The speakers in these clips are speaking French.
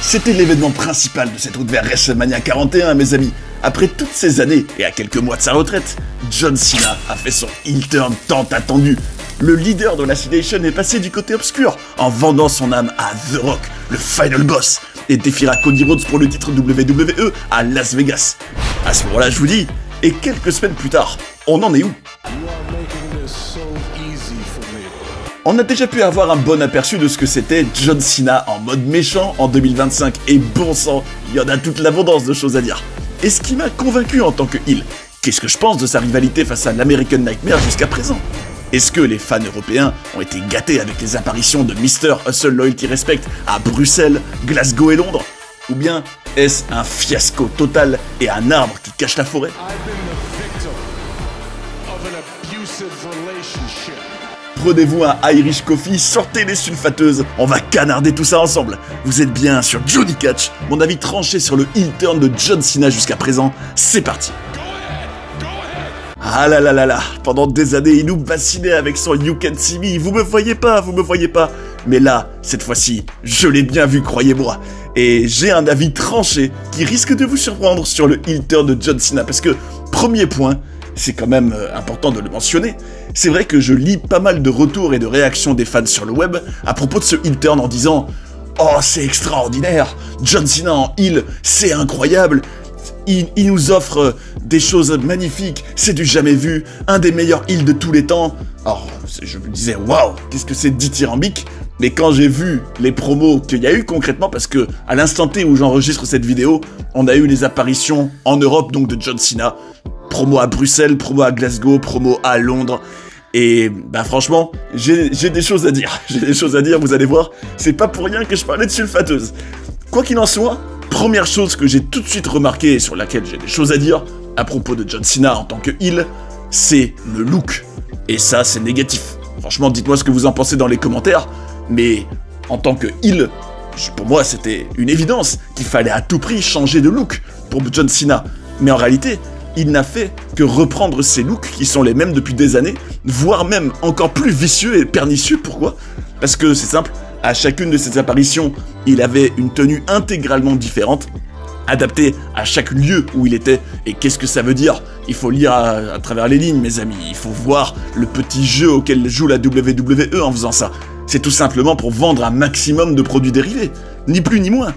C'était l'événement principal de cette route vers WrestleMania 41, mes amis. Après toutes ces années, et à quelques mois de sa retraite, John Cena a fait son heel turn tant attendu. Le leader de la Nation est passé du côté obscur, en vendant son âme à The Rock, le final boss, et défiera Cody Rhodes pour le titre WWE à Las Vegas. À ce moment-là, je vous dis, et quelques semaines plus tard, on en est où? On a déjà pu avoir un bon aperçu de ce que c'était John Cena en mode méchant en 2025, et bon sang, il y en a toute l'abondance de choses à dire. Et ce qui m'a convaincu en tant que heel, qu'est-ce que je pense de sa rivalité face à l'American Nightmare jusqu'à présent? Est-ce que les fans européens ont été gâtés avec les apparitions de Mr. Hustle Loyalty Respect à Bruxelles, Glasgow et Londres? Ou bien est-ce un fiasco total et un arbre qui cache la forêt? Prenez-vous un Irish Coffee, sortez les sulfateuses, on va canarder tout ça ensemble. Vous êtes bien sur Johnny Catch, mon avis tranché sur le heel turn de John Cena jusqu'à présent, c'est parti. Ah là là là là, pendant des années il nous bassinait avec son You Can See Me, vous me voyez pas, mais là, cette fois-ci, je l'ai bien vu, croyez-moi. Et j'ai un avis tranché qui risque de vous surprendre sur le heel turn de John Cena, parce que, premier point, c'est quand même important de le mentionner, c'est vrai que je lis pas mal de retours et de réactions des fans sur le web à propos de ce heel turn en disant « Oh, c'est extraordinaire, John Cena en heel, c'est incroyable, il nous offre des choses magnifiques, c'est du jamais vu, un des meilleurs heels de tous les temps. » Alors, je me disais « Waouh, qu'est-ce que c'est dithyrambique ?» Mais quand j'ai vu les promos qu'il y a eu concrètement, parce que à l'instant T où j'enregistre cette vidéo, on a eu les apparitions en Europe donc de John Cena, promo à Bruxelles, promo à Glasgow, promo à Londres, et bah franchement, j'ai des choses à dire, vous allez voir, c'est pas pour rien que je parlais de sulfateuse. Quoi qu'il en soit, première chose que j'ai tout de suite remarqué et sur laquelle j'ai des choses à dire à propos de John Cena en tant que heel, c'est le look. Et ça, c'est négatif. Franchement, dites-moi ce que vous en pensez dans les commentaires, mais en tant que heel, pour moi, c'était une évidence qu'il fallait à tout prix changer de look pour John Cena. Mais en réalité, il n'a fait que reprendre ses looks qui sont les mêmes depuis des années, voire même encore plus vicieux et pernicieux. Pourquoi? Parce que c'est simple, à chacune de ses apparitions, il avait une tenue intégralement différente, adaptée à chaque lieu où il était. Et qu'est-ce que ça veut dire? Il faut lire à travers les lignes, mes amis, il faut voir le petit jeu auquel joue la WWE en faisant ça. C'est tout simplement pour vendre un maximum de produits dérivés, ni plus ni moins.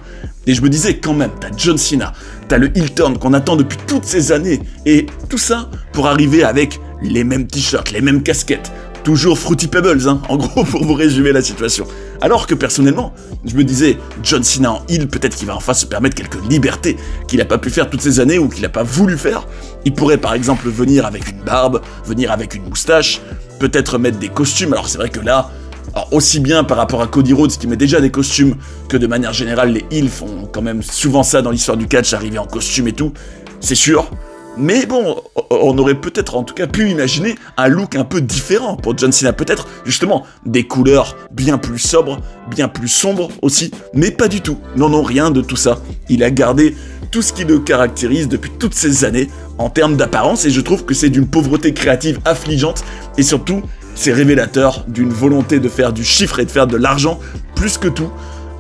Et je me disais quand même, t'as John Cena, t'as le heel turn qu'on attend depuis toutes ces années, et tout ça pour arriver avec les mêmes t-shirts, les mêmes casquettes, toujours Fruity Pebbles, hein, en gros pour vous résumer la situation. Alors que personnellement, je me disais, John Cena en heel, peut-être qu'il va enfin se permettre quelques libertés qu'il n'a pas pu faire toutes ces années ou qu'il n'a pas voulu faire. Il pourrait par exemple venir avec une barbe, venir avec une moustache, peut-être mettre des costumes, alors c'est vrai que là, alors aussi bien par rapport à Cody Rhodes qui met déjà des costumes que de manière générale les heels font quand même souvent ça dans l'histoire du catch, arriver en costume et tout, c'est sûr. Mais bon, on aurait peut-être en tout cas pu imaginer un look un peu différent pour John Cena, peut-être justement des couleurs bien plus sobres, bien plus sombres aussi, mais pas du tout, non, rien de tout ça. Il a gardé tout ce qui le caractérise depuis toutes ces années en termes d'apparence et je trouve que c'est d'une pauvreté créative affligeante et surtout c'est révélateur d'une volonté de faire du chiffre et de faire de l'argent plus que tout,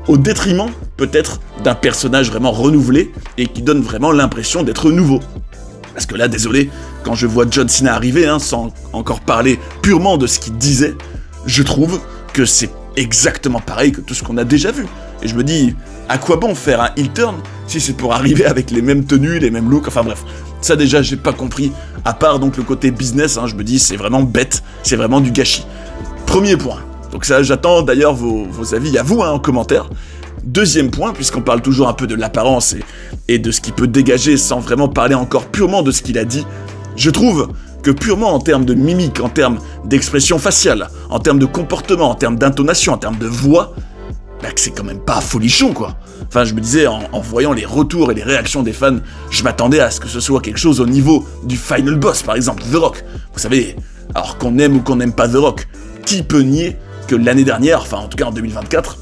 au détriment peut-être d'un personnage vraiment renouvelé et qui donne vraiment l'impression d'être nouveau. Parce que là, désolé, quand je vois John Cena arriver, hein, sans encore parler purement de ce qu'il disait, je trouve que c'est exactement pareil que tout ce qu'on a déjà vu. Et je me dis, à quoi bon faire un heel turn si c'est pour arriver avec les mêmes tenues, les mêmes looks, enfin bref. Ça déjà, j'ai pas compris, à part donc le côté business, hein, je me dis, c'est vraiment bête, c'est vraiment du gâchis. Premier point. Donc ça, j'attends d'ailleurs vos avis à vous, hein, en commentaire. Deuxième point, puisqu'on parle toujours un peu de l'apparence et de ce qu'il peut dégager sans vraiment parler encore purement de ce qu'il a dit, je trouve que purement en termes de mimique, en termes d'expression faciale, en termes de comportement, en termes d'intonation, en termes de voix, bah que c'est quand même pas folichon, quoi. Enfin, je me disais, en voyant les retours et les réactions des fans, je m'attendais à ce que ce soit quelque chose au niveau du final boss, par exemple, The Rock. Vous savez, alors qu'on aime ou qu'on n'aime pas The Rock, qui peut nier que l'année dernière, enfin en tout cas en 2024,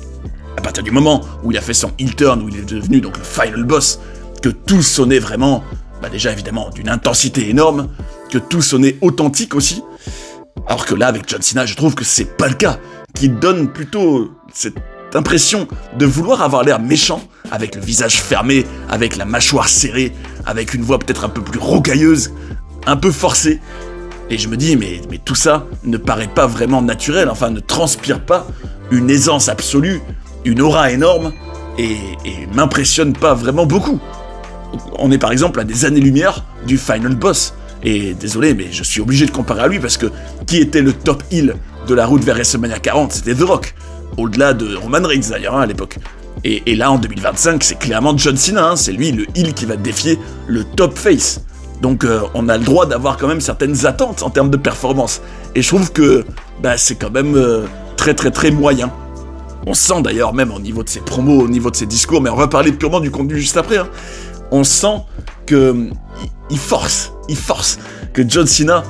à partir du moment où il a fait son heel turn, où il est devenu donc le final boss, que tout sonnait vraiment, bah déjà évidemment d'une intensité énorme, que tout sonnait authentique aussi, alors que là avec John Cena je trouve que c'est pas le cas, qu'il donne plutôt cette impression de vouloir avoir l'air méchant, avec le visage fermé, avec la mâchoire serrée, avec une voix peut-être un peu plus rocailleuse, un peu forcée. Et je me dis, mais tout ça ne paraît pas vraiment naturel, enfin ne transpire pas une aisance absolue, une aura énorme, et m'impressionne pas vraiment beaucoup. On est par exemple à des années-lumière du Final Boss. Et désolé, mais je suis obligé de comparer à lui parce que qui était le top heel de la route vers WrestleMania 40, c'était The Rock. Au-delà de Roman Reigns d'ailleurs à l'époque. Et là en 2025, c'est clairement John Cena, c'est lui le heel qui va défier le top face. Donc on a le droit d'avoir quand même certaines attentes en termes de performance. Et je trouve que c'est quand même très moyen. On sent d'ailleurs même au niveau de ses promos, au niveau de ses discours, mais on va parler purement du contenu juste après. On sent que il force que John Cena,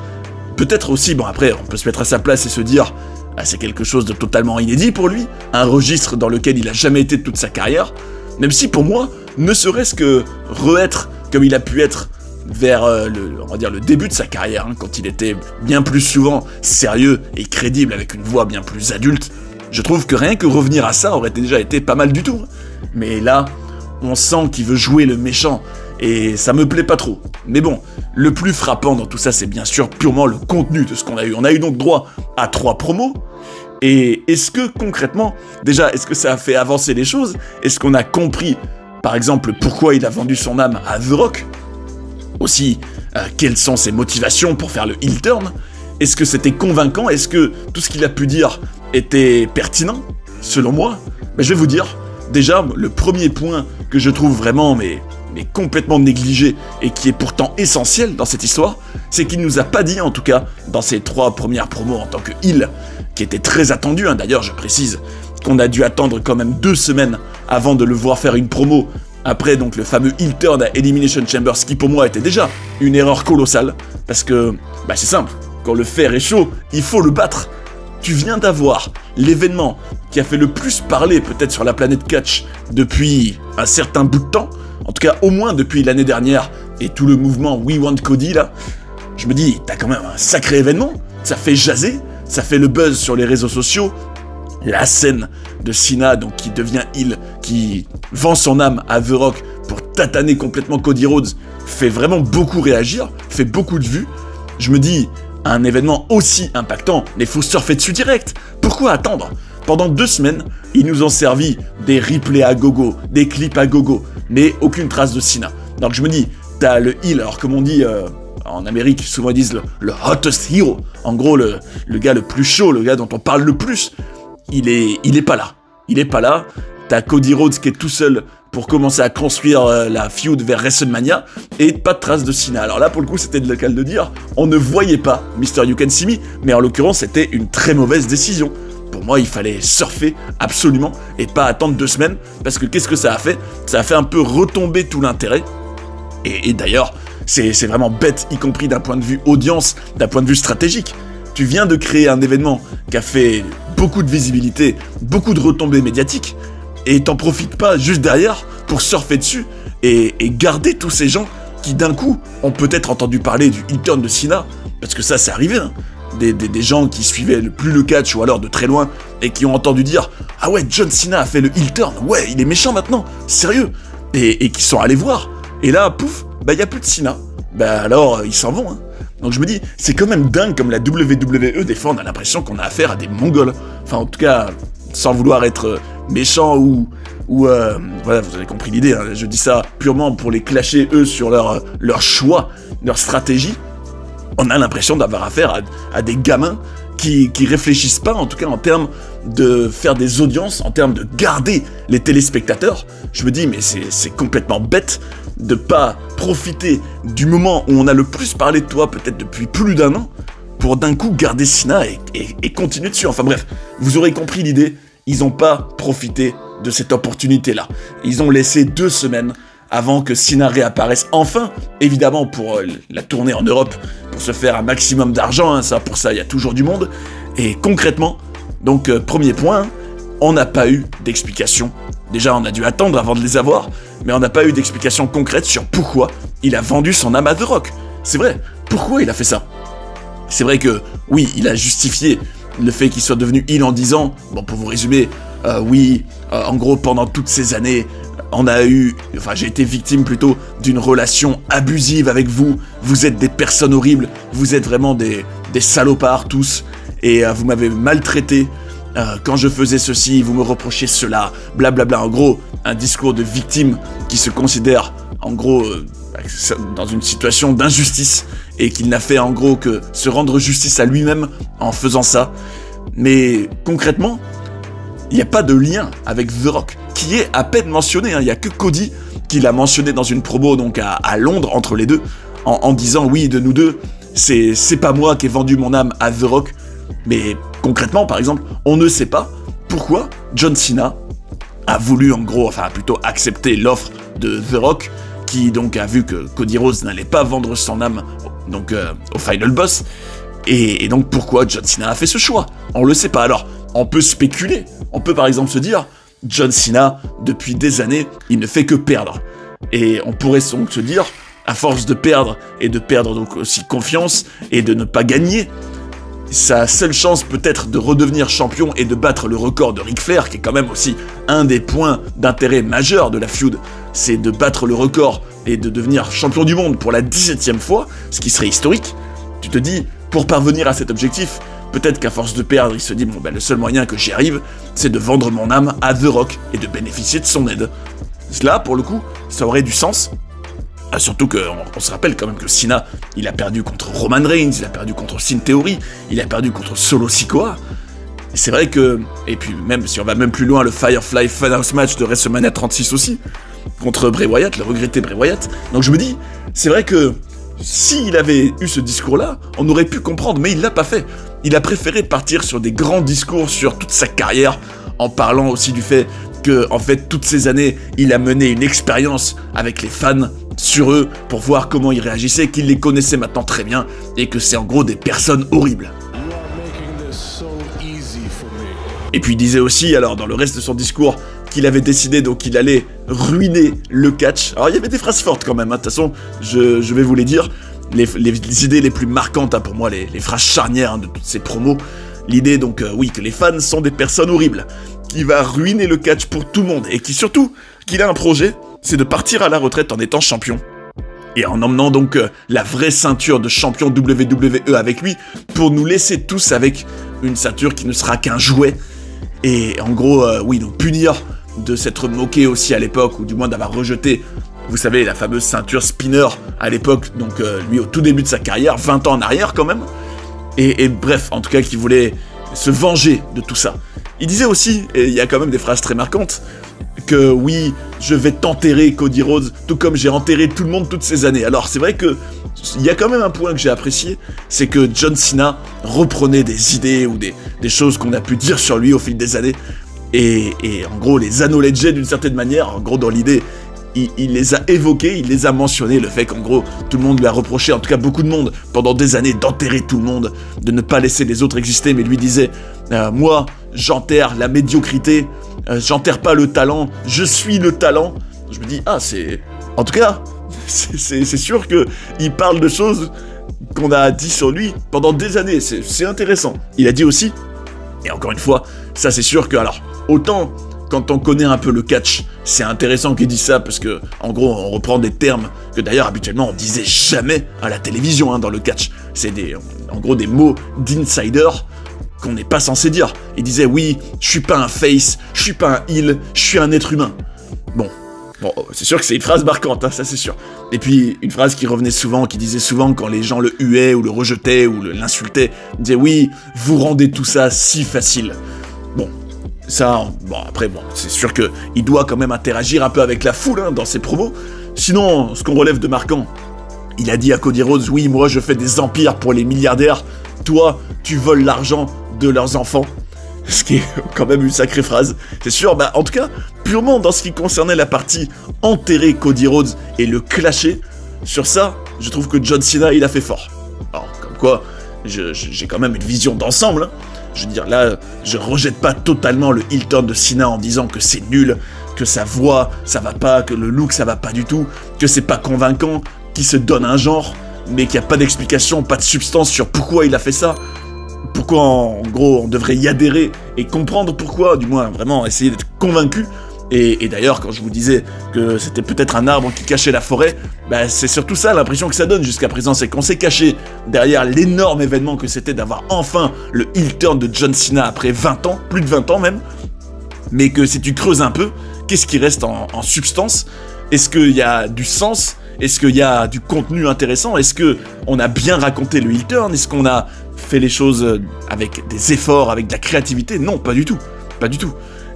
peut-être aussi, bon après on peut se mettre à sa place et se dire c'est quelque chose de totalement inédit pour lui, un registre dans lequel il a jamais été de toute sa carrière, même si pour moi, ne serait-ce que re-être comme il a pu être vers on va dire le début de sa carrière, quand il était bien plus souvent sérieux et crédible avec une voix bien plus adulte, je trouve que rien que revenir à ça aurait déjà été pas mal du tout. Mais là, on sent qu'il veut jouer le méchant, et ça me plaît pas trop. Mais bon, le plus frappant dans tout ça, c'est bien sûr purement le contenu de ce qu'on a eu. On a eu donc droit à 3 promos, et est-ce que concrètement, déjà, est-ce que ça a fait avancer les choses? Est-ce qu'on a compris, par exemple, pourquoi il a vendu son âme à The Rock? Aussi, quelles sont ses motivations pour faire le heel turn? Est-ce que c'était convaincant? Est-ce que tout ce qu'il a pu dire était pertinent? Selon moi, je vais vous dire, déjà, le premier point que je trouve vraiment, mais complètement négligé, et qui est pourtant essentiel dans cette histoire, c'est qu'il nous a pas dit, en tout cas, dans ses 3 premières promos en tant que heel, qui était très attendu, d'ailleurs je précise, qu'on a dû attendre quand même 2 semaines avant de le voir faire une promo, après donc le fameux heel turn à Elimination Chamber, ce qui pour moi était déjà une erreur colossale, parce que, c'est simple, quand le fer est chaud, il faut le battre. Tu viens d'avoir l'événement qui a fait le plus parler peut-être sur la planète catch depuis un certain bout de temps, en tout cas au moins depuis l'année dernière, et tout le mouvement We Want Cody là, je me dis, t'as quand même un sacré événement, ça fait jaser, ça fait le buzz sur les réseaux sociaux, la scène de Cena donc qui devient heel, qui vend son âme à The Rock pour tataner complètement Cody Rhodes, fait vraiment beaucoup réagir, fait beaucoup de vues. Je me dis, un événement aussi impactant, mais faut surfer dessus direct. Pourquoi attendre? Pendant 2 semaines, ils nous ont servi des replays à gogo, des clips à gogo, mais aucune trace de Cena. Donc je me dis, t'as le heel, alors comme on dit en Amérique, souvent ils disent le hottest hero, en gros le gars le plus chaud, le gars dont on parle le plus, il est pas là. Il est pas là, t'as Cody Rhodes qui est tout seul pour commencer à construire la feud vers WrestleMania, et pas de trace de Cena. Alors là, pour le coup, c'était le cas de le dire, on ne voyait pas Mr. You Can See Me, mais en l'occurrence, c'était une très mauvaise décision. Pour moi, il fallait surfer absolument, et pas attendre 2 semaines, parce que qu'est-ce que ça a fait? Ça a fait un peu retomber tout l'intérêt, et d'ailleurs, c'est vraiment bête, y compris d'un point de vue audience, d'un point de vue stratégique. Tu viens de créer un événement qui a fait beaucoup de visibilité, beaucoup de retombées médiatiques, et t'en profites pas juste derrière pour surfer dessus et garder tous ces gens qui d'un coup ont peut-être entendu parler du heel turn de Cena, parce que ça c'est arrivé, des gens qui suivaient plus le catch ou alors de très loin et qui ont entendu dire « Ah ouais, John Cena a fait le heel turn, ouais, il est méchant maintenant, sérieux !» et qui sont allés voir, et là, pouf, y a plus de Cena, alors ils s'en vont, Donc je me dis, c'est quand même dingue comme la WWE, des fois on a l'impression qu'on a affaire à des Mongols, enfin en tout cas, sans vouloir être méchant ou voilà, vous avez compris l'idée, je dis ça purement pour les clasher eux sur leur choix, leur stratégie. On a l'impression d'avoir affaire à des gamins qui réfléchissent pas, en tout cas en termes de faire des audiences, en termes de garder les téléspectateurs. Je me dis, mais c'est complètement bête de pas profiter du moment où on a le plus parlé de toi, peut-être depuis plus d'1 an, pour d'un coup garder Cena et continuer dessus. Enfin bref, vous aurez compris l'idée, ils n'ont pas profité de cette opportunité-là. Ils ont laissé 2 semaines avant que Cena réapparaisse enfin, évidemment pour la tournée en Europe, pour se faire un maximum d'argent, pour ça il y a toujours du monde. Et concrètement, donc premier point, on n'a pas eu d'explication. Déjà on a dû attendre avant de les avoir, mais on n'a pas eu d'explication concrète sur pourquoi il a vendu son âme à The Rock. C'est vrai, pourquoi il a fait ça? C'est vrai que, oui, il a justifié le fait qu'il soit devenu heel en disant, bon pour vous résumer, oui, en gros pendant toutes ces années, j'ai été victime plutôt d'une relation abusive avec vous, vous êtes des personnes horribles, vous êtes vraiment des salopards tous, et vous m'avez maltraité, quand je faisais ceci, vous me reprochez cela, blablabla, en gros, un discours de victime qui se considère, en gros, dans une situation d'injustice, et qu'il n'a fait en gros que se rendre justice à lui-même en faisant ça. Mais concrètement, il n'y a pas de lien avec The Rock, qui est à peine mentionné, hein. Il n'y a que Cody qui l'a mentionné dans une promo donc à Londres, entre les deux, en disant oui, de nous deux, c'est pas moi qui ai vendu mon âme à The Rock. Mais concrètement, par exemple, on ne sait pas pourquoi John Cena a voulu en gros, enfin plutôt accepter l'offre de The Rock, qui donc a vu que Cody Rhodes n'allait pas vendre son âme donc au Final Boss, et donc pourquoi John Cena a fait ce choix. On le sait pas. Alors, on peut spéculer, on peut par exemple se dire, John Cena, depuis des années, il ne fait que perdre. Et on pourrait donc se dire, à force de perdre, et de perdre donc aussi confiance, et de ne pas gagner, sa seule chance peut-être de redevenir champion et de battre le record de Ric Flair, qui est quand même aussi un des points d'intérêt majeurs de la feud, c'est de battre le record et de devenir champion du monde pour la 17e fois, ce qui serait historique. Tu te dis, pour parvenir à cet objectif, peut-être qu'à force de perdre, il se dit, bon ben le seul moyen que j'y arrive, c'est de vendre mon âme à The Rock et de bénéficier de son aide. Cela, pour le coup, ça aurait du sens. Surtout qu'on se rappelle quand même que Cena, il a perdu contre Roman Reigns, il a perdu contre Austin Theory, il a perdu contre Solo Sikoa. C'est vrai que, et puis même si on va même plus loin, le Firefly Funhouse match de WrestleMania 36 aussi, contre Bray Wyatt, le regretté Bray Wyatt. Donc je me dis, c'est vrai que s'il avait eu ce discours-là, on aurait pu comprendre, mais il l'a pas fait. Il a préféré partir sur des grands discours sur toute sa carrière, en parlant aussi du fait que, en fait, toutes ces années, il a mené une expérience avec les fans sur eux pour voir comment ils réagissaient, qu'il les connaissait maintenant très bien et que c'est en gros des personnes horribles. Et puis il disait aussi, alors dans le reste de son discours, qu'il avait décidé donc qu'il allait ruiner le catch. Alors il y avait des phrases fortes quand même, hein. De toute façon, je vais vous les dire, les idées les plus marquantes, hein, pour moi, les phrases charnières, hein, de toutes ces promos. L'idée donc, oui, que les fans sont des personnes horribles, qui va ruiner le catch pour tout le monde, et qui surtout, qu'il a un projet, c'est de partir à la retraite en étant champion. Et en emmenant donc la vraie ceinture de champion WWE avec lui, pour nous laisser tous avec une ceinture qui ne sera qu'un jouet. Et en gros, oui, donc punir de s'être moqué aussi à l'époque, ou du moins d'avoir rejeté, vous savez, la fameuse ceinture spinner à l'époque, donc lui au tout début de sa carrière, 20 ans en arrière quand même. Et bref, en tout cas, qui voulait se venger de tout ça. Il disait aussi, et il y a quand même des phrases très marquantes, que oui, je vais t'enterrer Cody Rhodes, tout comme j'ai enterré tout le monde toutes ces années. Alors c'est vrai que il y a quand même un point que j'ai apprécié, c'est que John Cena reprenait des idées ou des choses qu'on a pu dire sur lui au fil des années, et en gros les acknowledgeait d'une certaine manière. En gros, dans l'idée, il les a évoqués, il les a mentionnés, le fait qu'en gros tout le monde lui a reproché, en tout cas beaucoup de monde, pendant des années, d'enterrer tout le monde, de ne pas laisser les autres exister, mais lui disait moi j'enterre la médiocrité, j'enterre pas le talent, je suis le talent. Je me dis, ah, c'est... En tout cas, c'est sûr qu'il parle de choses qu'on a dit sur lui pendant des années, c'est intéressant. Il a dit aussi, et encore une fois, ça c'est sûr que, alors, autant quand on connaît un peu le catch, c'est intéressant qu'il dise ça, parce que, en gros, on reprend des termes que d'ailleurs, habituellement, on disait jamais à la télévision, hein, dans le catch. C'est en gros, des mots d'insider qu'on n'est pas censé dire. Il disait, oui, je suis pas un face, je suis pas un heel, je suis un être humain. Bon, c'est sûr que c'est une phrase marquante, hein, ça c'est sûr. Et puis, une phrase qui revenait souvent, qui disait souvent quand les gens le huaient, ou le rejetaient, ou l'insultaient, il disait, oui, vous rendez tout ça si facile. Bon, ça, bon, après, bon, c'est sûr qu'il doit quand même interagir un peu avec la foule, hein, dans ses promos. Sinon, ce qu'on relève de marquant, il a dit à Cody Rhodes, oui, moi je fais des empires pour les milliardaires, toi, tu voles l'argent de leurs enfants. Ce qui est quand même une sacrée phrase. C'est sûr, bah en tout cas, purement dans ce qui concernait la partie enterrer Cody Rhodes et le clasher, sur ça, je trouve que John Cena, il a fait fort. Alors, comme quoi, j'ai quand même une vision d'ensemble, hein. Je veux dire, là, je rejette pas totalement le heel turn de Cena en disant que c'est nul, que sa voix, ça va pas, que le look, ça va pas du tout, que c'est pas convaincant, qu'il se donne un genre, mais qu'il n'y a pas d'explication, pas de substance sur pourquoi il a fait ça. pourquoi en gros on devrait y adhérer et comprendre pourquoi, du moins vraiment essayer d'être convaincu. Et d'ailleurs, quand je vous disais que c'était peut-être un arbre qui cachait la forêt, bah c'est surtout ça l'impression que ça donne jusqu'à présent, c'est qu'on s'est caché derrière l'énorme événement que c'était d'avoir enfin le heel turn de John Cena après 20 ans, plus de 20 ans même, mais que si tu creuses un peu, qu'est-ce qui reste en substance? Est-ce qu'il y a du sens? Est-ce qu'il y a du contenu intéressant? Est-ce qu'on a bien raconté le heel turn? Est-ce qu'on a fait les choses avec des efforts, avec de la créativité? Non, pas du tout, pas du tout.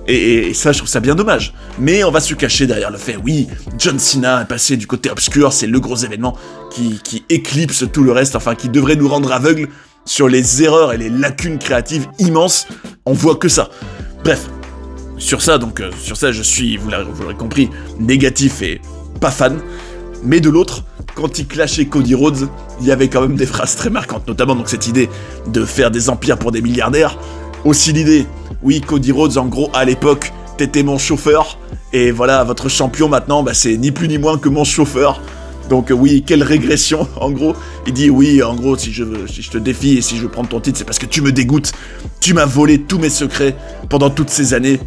Et ça, je trouve ça bien dommage. Mais on va se cacher derrière le fait, oui, John Cena est passé du côté obscur, c'est le gros événement qui éclipse tout le reste, enfin qui devrait nous rendre aveugles sur les erreurs et les lacunes créatives immenses. On voit que ça. Bref, sur ça, je suis, vous l'aurez compris, négatif et pas fan. Mais de l'autre, quand il clashait Cody Rhodes, il y avait quand même des phrases très marquantes, notamment donc cette idée de faire des empires pour des milliardaires. Aussi l'idée, oui, Cody Rhodes, en gros, à l'époque, t'étais mon chauffeur, et voilà, votre champion maintenant, bah, c'est ni plus ni moins que mon chauffeur. Donc oui, quelle régression, en gros. Il dit, oui, en gros, si je te défie et si je veux prendre ton titre, c'est parce que tu me dégoûtes. Tu m'as volé tous mes secrets pendant toutes ces années.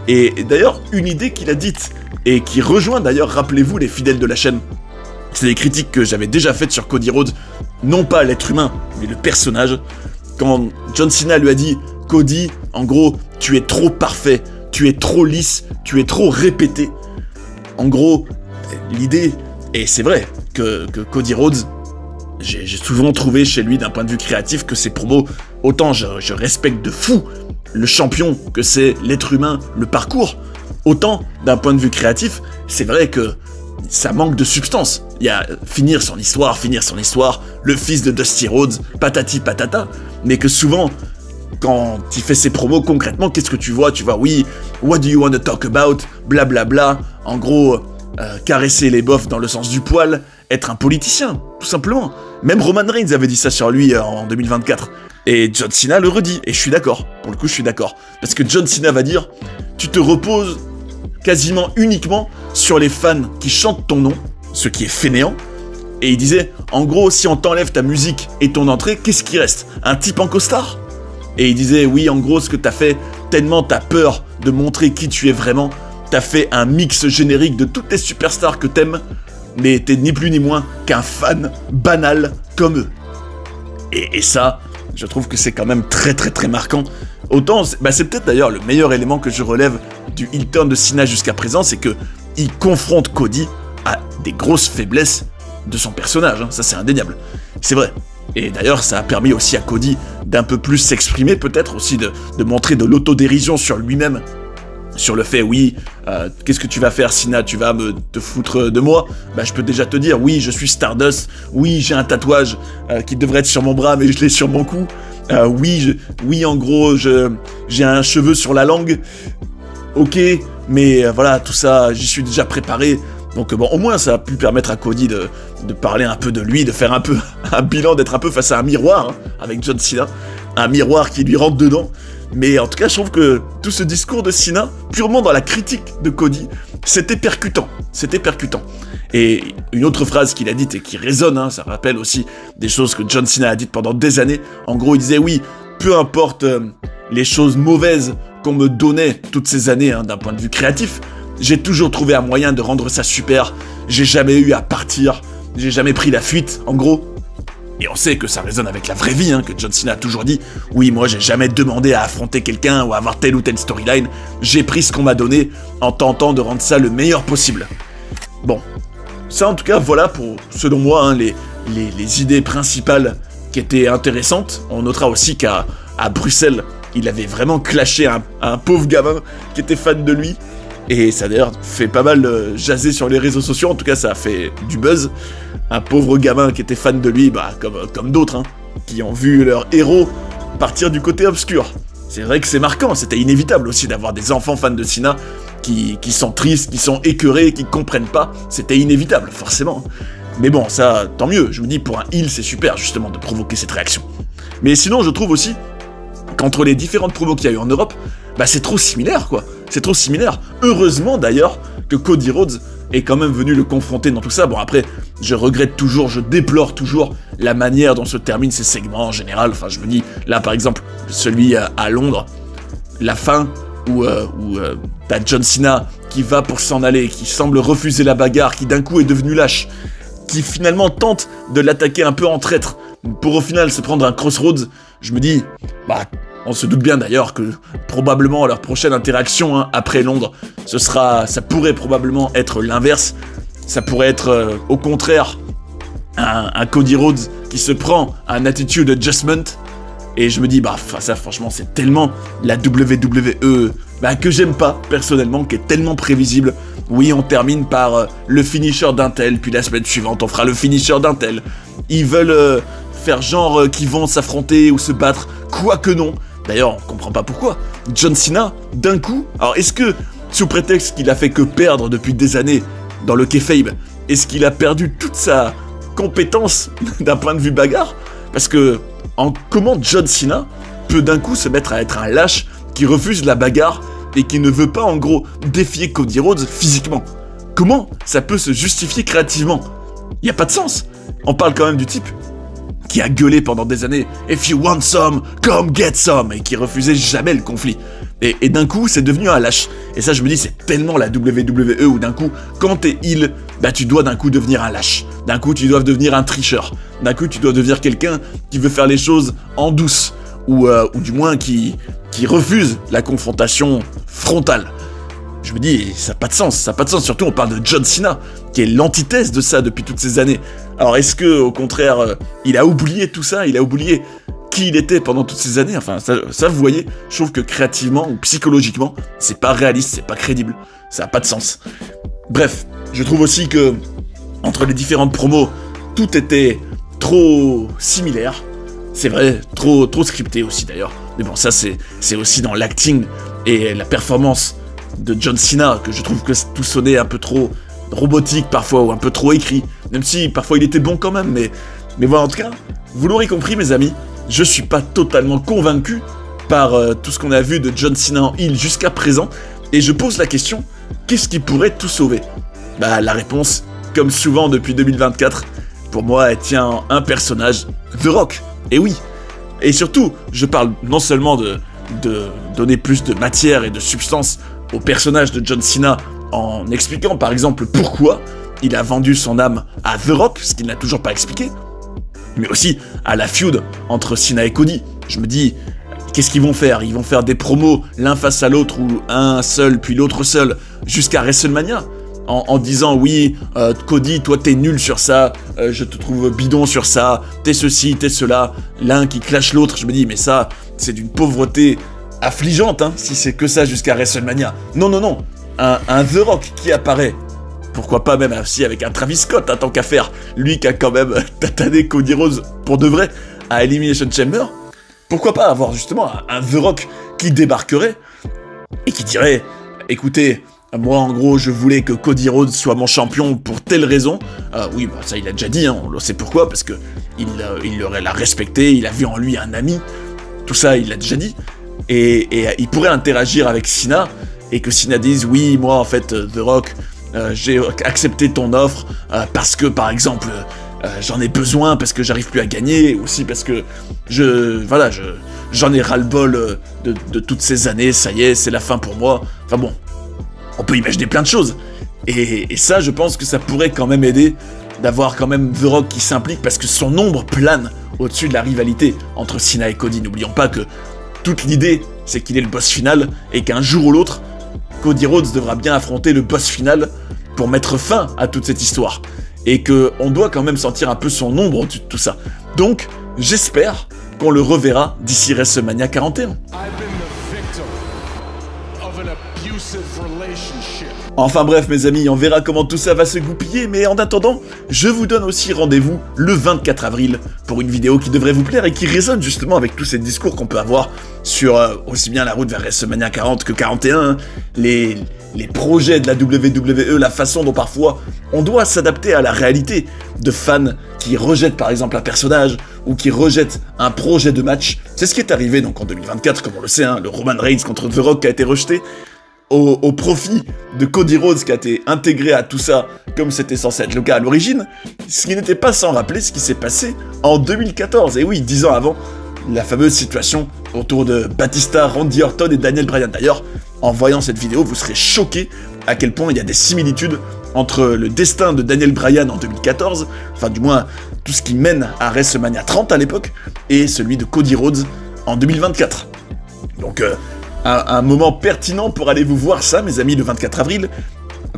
Et d'ailleurs, une idée qu'il a dite, et qui rejoint d'ailleurs, rappelez-vous, les fidèles de la chaîne. C'est des critiques que j'avais déjà faites sur Cody Rhodes, non pas l'être humain, mais le personnage. Quand John Cena lui a dit, Cody, en gros, tu es trop parfait, tu es trop lisse, tu es trop répété. En gros, l'idée, et c'est vrai, que Cody Rhodes, j'ai souvent trouvé chez lui, d'un point de vue créatif, que ses promos, autant je respecte de fou le champion que c'est l'être humain, le parcours, autant, d'un point de vue créatif, c'est vrai que ça manque de substance. Il y a finir son histoire, le fils de Dusty Rhodes, patati patata, mais que souvent, quand il fait ses promos concrètement, qu'est-ce que tu vois? Tu vois, oui, what do you want to talk about? Blablabla, bla, bla. En gros, caresser les bofs dans le sens du poil, être un politicien, tout simplement. Même Roman Reigns avait dit ça sur lui en 2024. Et John Cena le redit, et je suis d'accord. Pour le coup, je suis d'accord. Parce que John Cena va dire, tu te reposes quasiment uniquement sur les fans qui chantent ton nom, ce qui est fainéant. Et il disait, en gros, si on t'enlève ta musique et ton entrée, qu'est-ce qui reste? Un type en costard? Et il disait, oui, en gros, ce que t'as fait, tellement t'as peur de montrer qui tu es vraiment, t'as fait un mix générique de toutes les superstars que t'aimes, mais t'es ni plus ni moins qu'un fan banal comme eux. Et ça, je trouve que c'est quand même très très très marquant. Autant, c'est peut-être d'ailleurs le meilleur élément que je relève du heel turn de Cena jusqu'à présent, c'est que il confronte Cody à des grosses faiblesses de son personnage, hein, ça c'est indéniable. C'est vrai. Et d'ailleurs, ça a permis aussi à Cody d'un peu plus s'exprimer, peut-être aussi de montrer de l'autodérision sur lui-même, sur le fait, oui, qu'est-ce que tu vas faire, Cena? Tu vas te foutre de moi? Bah, je peux déjà te dire, oui, je suis Stardust, oui, j'ai un tatouage qui devrait être sur mon bras, mais je l'ai sur mon cou, oui, en gros, j'ai un cheveu sur la langue, ok, mais voilà, tout ça, j'y suis déjà préparé. Donc bon, au moins ça a pu permettre à Cody de parler un peu de lui, de faire un peu un bilan, d'être un peu face à un miroir, hein, avec John Cena, un miroir qui lui rentre dedans. Mais en tout cas, je trouve que tout ce discours de Cena, purement dans la critique de Cody, c'était percutant, c'était percutant. Et une autre phrase qu'il a dite et qui résonne, hein, ça rappelle aussi des choses que John Cena a dites pendant des années. En gros, il disait oui, peu importe les choses mauvaises qu'on me donnait toutes ces années, hein, d'un point de vue créatif, j'ai toujours trouvé un moyen de rendre ça super, j'ai jamais eu à partir, j'ai jamais pris la fuite, en gros. Et on sait que ça résonne avec la vraie vie, hein, que John Cena a toujours dit, oui, moi j'ai jamais demandé à affronter quelqu'un ou à avoir telle ou telle storyline, j'ai pris ce qu'on m'a donné en tentant de rendre ça le meilleur possible. Bon, ça en tout cas, voilà pour, selon moi, hein, les idées principales qui étaient intéressantes. On notera aussi qu'à Bruxelles, il avait vraiment clashé un pauvre gamin qui était fan de lui. Et ça a d'ailleurs fait pas mal jaser sur les réseaux sociaux, en tout cas ça a fait du buzz. Un pauvre gamin qui était fan de lui, bah comme d'autres, hein, qui ont vu leur héros partir du côté obscur. C'est vrai que c'est marquant, c'était inévitable aussi d'avoir des enfants fans de Cena qui sont tristes, qui sont écœurés, qui comprennent pas. C'était inévitable, forcément. Mais bon, ça, tant mieux, je me dis pour un heel c'est super justement de provoquer cette réaction. Mais sinon je trouve aussi qu'entre les différentes promos qu'il y a eu en Europe, bah c'est trop similaire quoi. C'est trop similaire. Heureusement d'ailleurs que Cody Rhodes est quand même venu le confronter dans tout ça. Bon après, je regrette toujours, je déplore toujours la manière dont se terminent ces segments en général. Enfin je me dis, là par exemple, celui à Londres, la fin où t'as John Cena qui va pour s'en aller, qui semble refuser la bagarre, qui d'un coup est devenu lâche, qui finalement tente de l'attaquer un peu en traître, pour au final se prendre un crossroads. Je me dis, bah, on se doute bien d'ailleurs que probablement leur prochaine interaction après Londres, ça pourrait probablement être l'inverse. Ça pourrait être au contraire un Cody Rhodes qui se prend un attitude adjustment. Et je me dis, bah ça franchement c'est tellement la WWE que j'aime pas personnellement, qui est tellement prévisible. Oui, on termine par le finisher d'un tel, puis la semaine suivante on fera le finisher d'un tel. Ils veulent faire genre qu'ils vont s'affronter ou se battre, quoique non. D'ailleurs, on comprend pas pourquoi. John Cena, d'un coup, alors est-ce que, sous prétexte qu'il a fait que perdre depuis des années dans le kayfabe, est-ce qu'il a perdu toute sa compétence d'un point de vue bagarre? Parce que, comment John Cena peut d'un coup se mettre à être un lâche qui refuse la bagarre et qui ne veut pas en gros défier Cody Rhodes physiquement? Comment ça peut se justifier créativement? Y a pas de sens. On parle quand même du type qui a gueulé pendant des années « If you want some, come get some » et qui refusait jamais le conflit. Et d'un coup, c'est devenu un lâche. Et ça, je me dis, c'est tellement la WWE où d'un coup, quand t'es heel, bah tu dois d'un coup devenir un lâche. D'un coup, tu dois devenir un tricheur. D'un coup, tu dois devenir quelqu'un qui veut faire les choses en douce. Ou du moins qui refuse la confrontation frontale. Je me dis, ça n'a pas de sens, ça n'a pas de sens. Surtout, on parle de John Cena, qui est l'antithèse de ça depuis toutes ces années. Alors, est-ce que, au contraire, il a oublié tout ça? Il a oublié qui il était pendant toutes ces années? Enfin, ça vous voyez, je trouve que créativement ou psychologiquement, c'est pas réaliste, c'est pas crédible. Ça n'a pas de sens. Bref, je trouve aussi que, entre les différentes promos, tout était trop similaire. C'est vrai, trop scripté aussi d'ailleurs. Mais bon, ça, c'est aussi dans l'acting et la performance de John Cena, que je trouve que tout sonnait un peu trop robotique parfois, ou un peu trop écrit, même si parfois il était bon quand même, mais voilà, en tout cas, vous l'aurez compris mes amis, je suis pas totalement convaincu par tout ce qu'on a vu de John Cena en heel jusqu'à présent, et je pose la question, qu'est-ce qui pourrait tout sauver? Bah la réponse, comme souvent depuis 2024, pour moi elle tient en un personnage, The Rock, et oui, et surtout, je parle non seulement de donner plus de matière et de substance au personnage de John Cena en expliquant par exemple pourquoi il a vendu son âme à The Rock, ce qu'il n'a toujours pas expliqué, mais aussi à la feud entre Cena et Cody. Je me dis, qu'est-ce qu'ils vont faire? Ils vont faire des promos l'un face à l'autre ou un seul puis l'autre seul jusqu'à WrestleMania en disant oui, Cody, toi t'es nul sur ça, je te trouve bidon sur ça, t'es ceci, t'es cela, l'un qui clash l'autre. Je me dis, mais ça, c'est d'une pauvreté affligeante, hein, si c'est que ça jusqu'à WrestleMania. Non, non, non, un The Rock qui apparaît, pourquoi pas même aussi avec un Travis Scott, hein, tant qu'à faire, lui qui a quand même tatané Cody Rhodes pour de vrai à Elimination Chamber, pourquoi pas avoir justement un The Rock qui débarquerait et qui dirait, écoutez, moi en gros je voulais que Cody Rhodes soit mon champion pour telle raison, oui bah ça il a déjà dit, hein, on le sait pourquoi, parce que il l'a respecté, il a vu en lui un ami, tout ça il l'a déjà dit, et il pourrait interagir avec Cena, et que Cena dise, oui moi en fait The Rock, j'ai accepté ton offre, parce que par exemple, j'en ai besoin, parce que j'arrive plus à gagner, aussi parce que j'en ai ras-le-bol de toutes ces années, ça y est, c'est la fin pour moi, enfin bon, on peut imaginer plein de choses, et ça je pense que ça pourrait quand même aider d'avoir quand même The Rock qui s'implique, parce que son ombre plane au-dessus de la rivalité entre Cena et Cody. N'oublions pas que toute l'idée c'est qu'il est le boss final, et qu'un jour ou l'autre, Cody Rhodes devra bien affronter le boss final pour mettre fin à toute cette histoire, et qu'on doit quand même sentir un peu son ombre au-dessus de tout ça. Donc j'espère qu'on le reverra d'ici WrestleMania 41. Enfin bref mes amis, on verra comment tout ça va se goupiller, mais en attendant, je vous donne aussi rendez-vous le 24 avril pour une vidéo qui devrait vous plaire et qui résonne justement avec tous ces discours qu'on peut avoir sur aussi bien la route vers WrestleMania 40 que 41, les projets de la WWE, la façon dont parfois on doit s'adapter à la réalité de fans qui rejettent par exemple un personnage ou qui rejettent un projet de match. C'est ce qui est arrivé donc en 2024, comme on le sait, hein, le Roman Reigns contre The Rock qui a été rejeté. au profit de Cody Rhodes qui a été intégré à tout ça comme c'était censé être le cas à l'origine, ce qui n'était pas sans rappeler ce qui s'est passé en 2014, et oui, 10 ans avant, la fameuse situation autour de Batista, Randy Orton et Daniel Bryan. D'ailleurs, en voyant cette vidéo, vous serez choqués à quel point il y a des similitudes entre le destin de Daniel Bryan en 2014, enfin du moins tout ce qui mène à WrestleMania 30 à l'époque, et celui de Cody Rhodes en 2024. Donc un moment pertinent pour aller vous voir ça, mes amis, le 24 avril,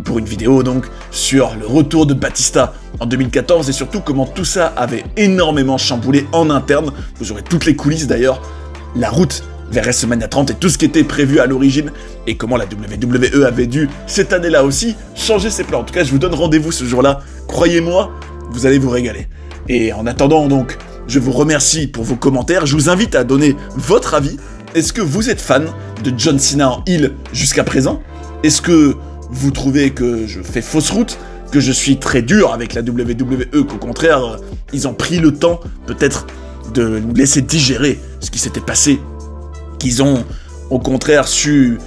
pour une vidéo donc sur le retour de Batista en 2014 et surtout comment tout ça avait énormément chamboulé en interne. Vous aurez toutes les coulisses d'ailleurs, la route vers WrestleMania 30 et tout ce qui était prévu à l'origine et comment la WWE avait dû cette année-là aussi changer ses plans. En tout cas, je vous donne rendez-vous ce jour-là. Croyez-moi, vous allez vous régaler. Et en attendant donc, je vous remercie pour vos commentaires. Je vous invite à donner votre avis. Est-ce que vous êtes fan de John Cena en heel jusqu'à présent? Est-ce que vous trouvez que je fais fausse route, que je suis très dur avec la WWE, qu'au contraire, ils ont pris le temps, peut-être, de nous laisser digérer ce qui s'était passé, qu'ils ont, au contraire, su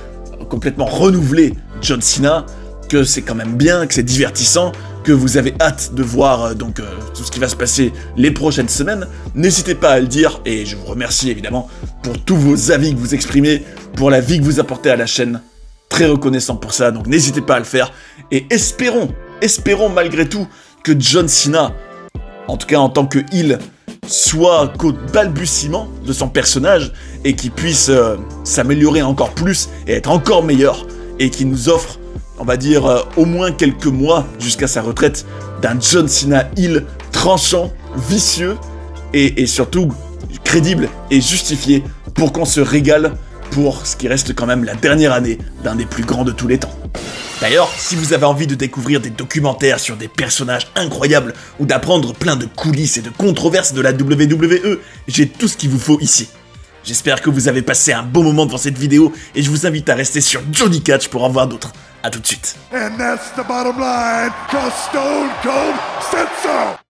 complètement renouveler John Cena, que c'est quand même bien, que c'est divertissant, que vous avez hâte de voir tout ce qui va se passer les prochaines semaines. N'hésitez pas à le dire, et je vous remercie évidemment pour tous vos avis que vous exprimez, pour la vie que vous apportez à la chaîne. Très reconnaissant pour ça, donc n'hésitez pas à le faire. Et espérons malgré tout que John Cena, en tout cas en tant que heel, soit qu'au balbutiement de son personnage et qu'il puisse s'améliorer encore plus et être encore meilleur et qu'il nous offre, on va dire, au moins quelques mois jusqu'à sa retraite d'un John Cena heel tranchant, vicieux et surtout crédible et justifié pour qu'on se régale pour ce qui reste quand même la dernière année d'un des plus grands de tous les temps. D'ailleurs, si vous avez envie de découvrir des documentaires sur des personnages incroyables ou d'apprendre plein de coulisses et de controverses de la WWE, j'ai tout ce qu'il vous faut ici. J'espère que vous avez passé un bon moment devant cette vidéo et je vous invite à rester sur Johnny Catch pour en voir d'autres. A tout de suite. And that's the bottom line, 'cause Stone Cold said so.